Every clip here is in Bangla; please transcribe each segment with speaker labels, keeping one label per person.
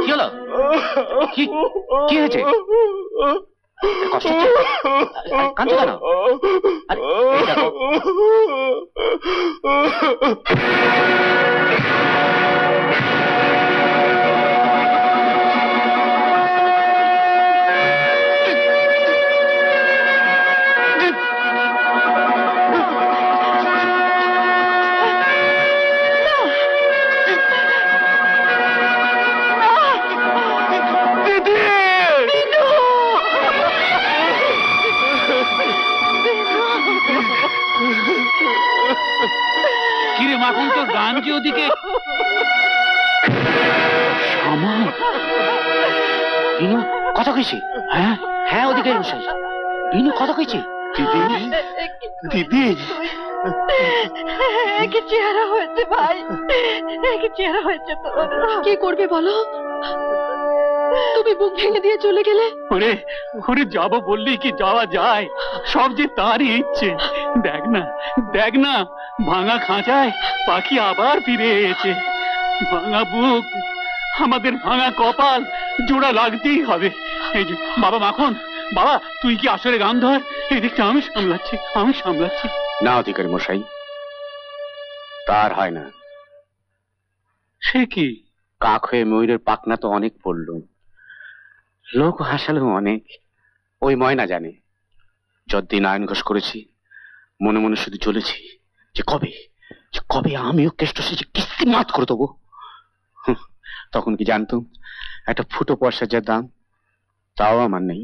Speaker 1: কি হলো? কি হয়েছে? কষ্ট হচ্ছে? কাঁদছো কেন? কিরে মাখন, তোর গান যে ওদিকে। বিনু কথা কইছি? হ্যাঁ হ্যাঁ, ওদিকে মশাই। বিনু কথা কইছি? দিদি দিদি,
Speaker 2: কি চেহারা হয়েছে ভাই, কি চেহারা হয়েছে তোর। কি করবে বলো? তুমি বুক ভেঙে দিয়ে চলে গেলে।
Speaker 1: ওরে ওরে, যাবো বললি কি যাওয়া যায়? সব যে তারই ইচ্ছে। দেখ না ভাঙা খাঁচায় পাখি আবার ফিরে এসেছে। ভাঙা বুক, আমাদের ভাঙা কপাল, জোড়া লাগতেই হবে। এই যে বাবা মাখন, বাবা তুই কি আসলে গান ধর, এদিকটা আমি সামলাচ্ছি। না অধিকারী মশাই, তার হয় না। সে কি? কাক হয়ে ময়ূরের পাখনা তো অনেক পড়ল, লোক হাসালো অনেক, ওই ময়না জানে। যতদিন আইন ঘোষ করেছি, মনে মনে শুধু চলেছি যে কবে আমিও কেষ্ট সেজে কিস্তি মাত করে দেবো। তখন কি জানতাম একটা ফুটো পয়সার যা দাম, তাও আমার নেই।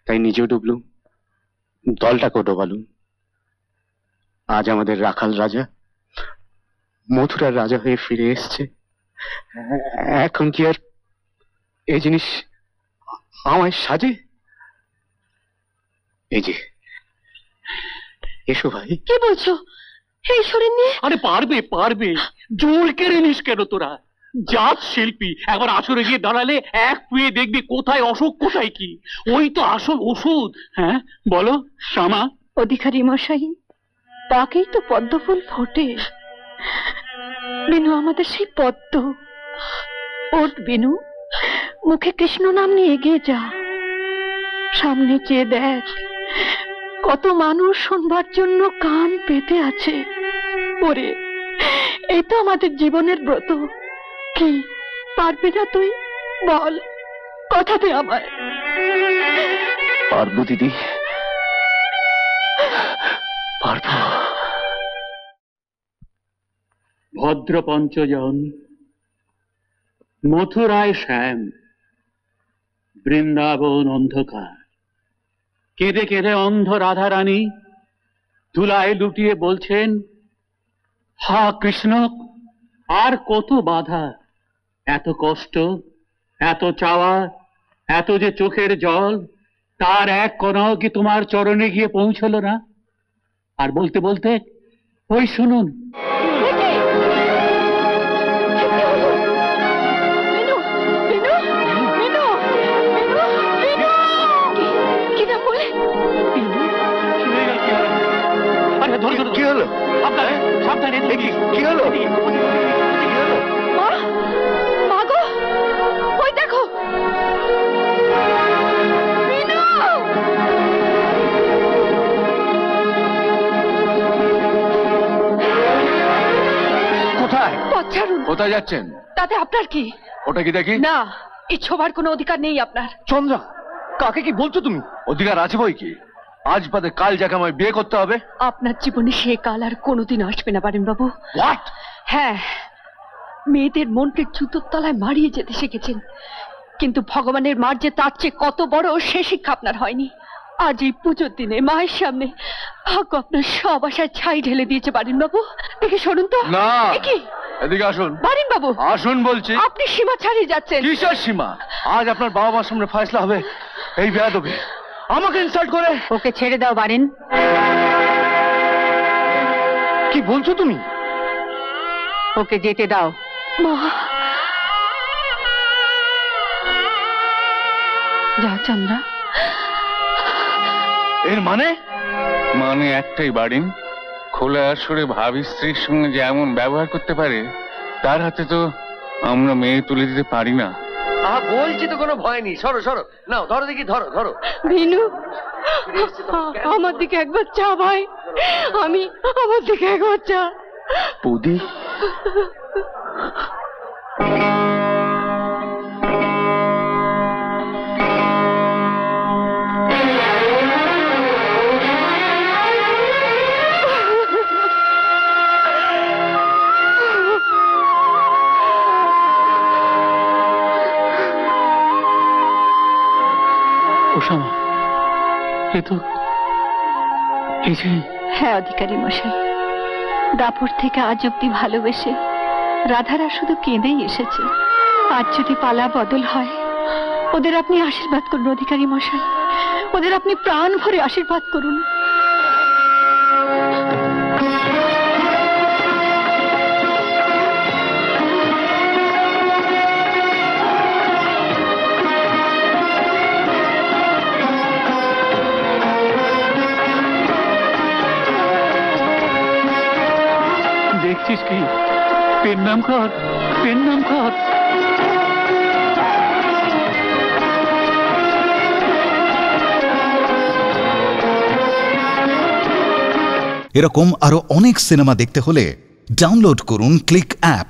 Speaker 1: তাই নিজেও ডুবলুম, দলটাকেও ডোবালুম। আজ আমাদের রাখাল রাজা মথুরার রাজা হয়ে ফিরে এসছে। এখন কি আর এই জিনিস আমায় সাজে? এই যে এসো ভাই।
Speaker 2: কি বলছো এই শরীর নিয়ে?
Speaker 1: আরে পারবে, জোর কেড়ে নিস কেন তোরা? জাত শিল্পী, একবার আসরে গিয়ে দাঁড়ালে এক পুয়ে দেখবি কোথায় অসুখ কোথায় কি। ওই তো আসল ওষুধ। হ্যাঁ বলো শ্যামা।
Speaker 2: অধিকারী মশাই, তাকেই তো পদ্ম ফুল ফোটে। বিনু আমাদের সেই পদ্ম। ওঠ বিনু, মুখে কৃষ্ণ নাম নিয়ে এগিয়ে যা। সামনে চেয়ে দেখ, কত মানুষ শুনবার জন্য কান পেতে আছে। ওরে, এই তো আমাদের জীবনের ব্রত। কি পারবি না তুই? বল, কথা দে আমায়।
Speaker 1: পারবো দিদি, পারবো। ভদ্র পঞ্চজন, মথুরায় শ্যাম, বৃন্দাবন অন্ধকার। কেঁদে কেঁদে অন্ধ রাধা রানী ধুলায় লুটিয়ে বলছেন, হা কৃষ্ণ, আর কত বাধা, এত কষ্ট, এত চাওয়া, এত যে চোখের জল, তার এক কণাও কি তোমার চরণে গিয়ে পৌঁছলো না? আর বলতে বলতে ওই শুনুন। কি হলো? সাবধানে, কি হলো?
Speaker 2: মা গো, ওই দেখো।
Speaker 1: কোথায়?
Speaker 3: কোথায় যাচ্ছেন?
Speaker 2: তাতে আপনার কি?
Speaker 3: ওটা কি দেখি?
Speaker 2: না, এই ছোবার কোনো অধিকার নেই আপনার।
Speaker 3: চন্দ্রা, কাকে কি বলছো তুমি? অধিকার আছে বই কি? আজ বাদে কাল যাকে আমায় বিয়ে করতে হবে।
Speaker 2: আপনার জীবনে সে কাল আর কোনোদিন আসবে না বারেন বাবু।
Speaker 3: হোয়াট?
Speaker 2: হ্যাঁ, মেয়েদের মনকে জুতোর তলায় মারিয়ে যেতে শিখেছেন, কিন্তু ভগবানের মার যে তার চেয়ে কত বড়, সে শিক্ষা আপনার হয়নি। আজ এই পুজোর দিনে মায়ের সামনে ভাগ্য আপনার সব আশায় ছাই ঢেলে দিয়েছে বারেন বাবু। দেখে শুনুন তো।
Speaker 3: না,
Speaker 2: কি?
Speaker 3: এদিকে আসুন।
Speaker 2: বারেন বাবু
Speaker 3: আসুন বলছি।
Speaker 2: আপনি সীমা ছাড়িয়ে যাচ্ছেন।
Speaker 3: কিসের সীমা? আজ আপনার বাবা মার সামনে ফয়সলা হবে এই বেয়াদবি আমাকে ইনসাল্ট করে।
Speaker 2: ওকে ছেড়ে দাও বারেন।
Speaker 3: কি বলছো তুমি?
Speaker 2: ওকে যেতে দাও। মা, যাও চন্দ্রা।
Speaker 3: এর মানে?
Speaker 4: মানে একটাই বাড়িন, খোলা আসরে ভাবি স্ত্রীর সঙ্গে যে এমন ব্যবহার করতে পারে, তার হাতে তো আমরা মেয়ে তুলে দিতে পারি না।
Speaker 3: বলছি তো কোনো ভয় নেই, সরো সরো, নাও ধরো দেখি, ধরো ধরো।
Speaker 2: বিনু, আমার দিকে একবার চা ভাই, আমার দিকে একবার চা।
Speaker 3: বৌদি,
Speaker 1: ওসামা, এ তো এই যে।
Speaker 2: হ্যাঁ অধিকারী মশাই, দাপুর থেকে আজ অব্দি ভালোবেসে রাধারা শুধু কেঁদেই এসেছে। আজ যদি পালা বদল হয়, ওদের আপনি আশীর্বাদ করুন অধিকারী মশাই, ওদের আপনি প্রাণ ভরে আশীর্বাদ করুন।
Speaker 1: দেখছিস কি? পেন নাম কর, পেন নাম কর।
Speaker 5: এরকম আরো অনেক সিনেমা দেখতে হলে ডাউনলোড করুন ক্লিক অ্যাপ।